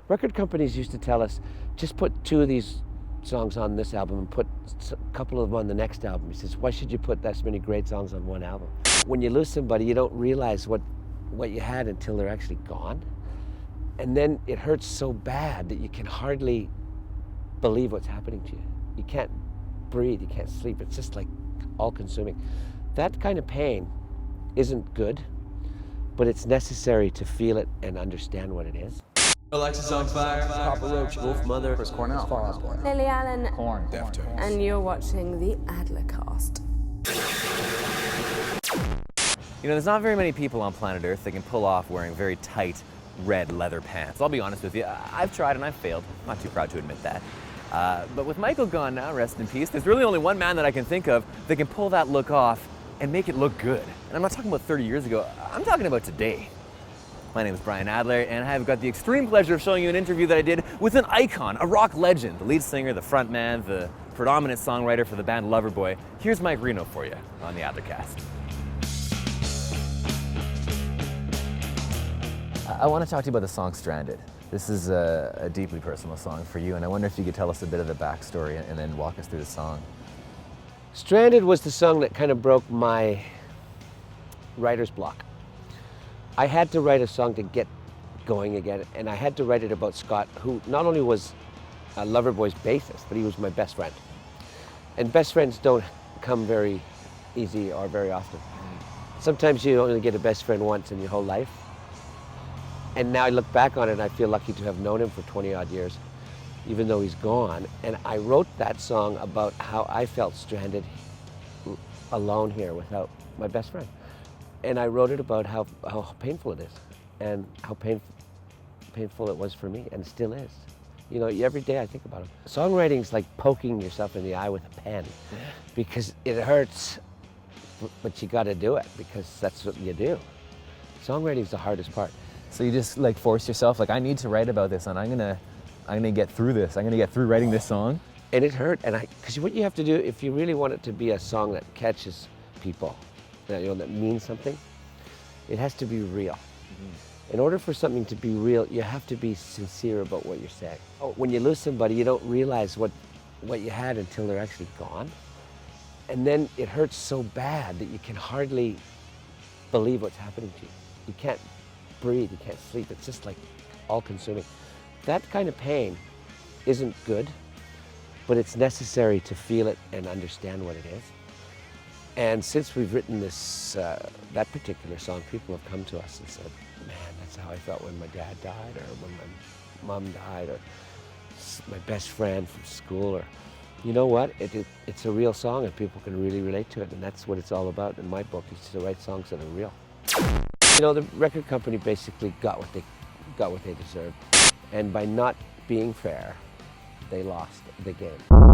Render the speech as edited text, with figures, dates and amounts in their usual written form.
Record companies used to tell us, just put 2 of these songs on this album and put a couple of them on the next album. He says, why should you put that many great songs on one album? When you lose somebody, you don't realize what you had until they're actually gone. And then it hurts so bad that you can hardly believe what's happening to you. You can't breathe, you can't sleep. It's just like all-consuming. That kind of pain isn't good, but it's necessary to feel it and understand what it is. Alexis on Fire, Papa Roach, Wolf Mother, Chris Cornell, Fall Out Boy, Lily Allen, Korn, Deftones. and you're watching the Adlercast. You know, there's not very many people on planet Earth that can pull off wearing very tight red leather pants. I'll be honest with you, I've tried and I've failed. I'm not too proud to admit that. But with Michael gone now, rest in peace, there's really only one man that I can think of that can pull that look off and make it look good. And I'm not talking about 30 years ago, I'm talking about today. My name is Brian Adler, and I have got the extreme pleasure of showing you an interview that I did with an icon, a rock legend, the lead singer, the frontman, the predominant songwriter for the band Loverboy. Here's Mike Reno for you on the Adlercast. I want to talk to you about the song Stranded. This is a deeply personal song for you, and I wonder if you could tell us a bit of the backstory and then walk us through the song. Stranded was the song that kind of broke my writer's block. I had to write a song to get going again, and I had to write it about Scott, who not only was Loverboy's bassist, but he was my best friend. And best friends don't come very easy or very often. Sometimes you only get a best friend once in your whole life. And now I look back on it and I feel lucky to have known him for 20 odd years, even though he's gone. And I wrote that song about how I felt stranded alone here without my best friend. And I wrote it about how painful it is and how painful it was for me, and it still is. You know, every day I think about it. Songwriting's like poking yourself in the eye with a pen because it hurts, but you gotta do it because that's what you do. Songwriting's the hardest part. So you just like force yourself, like I need to write about this and I'm gonna get through this. I'm gonna get through writing this song. And it hurt, because what you have to do, if you really want it to be a song that catches people, that means something, it has to be real. Mm-hmm. In order for something to be real, you have to be sincere about what you're saying. When you lose somebody, you don't realize what you had until they're actually gone. And then it hurts so bad that you can hardly believe what's happening to you. You can't breathe, you can't sleep. It's just like all-consuming. That kind of pain isn't good, but it's necessary to feel it and understand what it is. And since we've written this, that particular song, people have come to us and said, man, that's how I felt when my dad died, or when my mom died, or my best friend from school, or you know what? It's a real song and people can really relate to it, and that's what it's all about in my book, is to write songs that are real. You know, the record company basically got what they deserved, and by not being fair, they lost the game.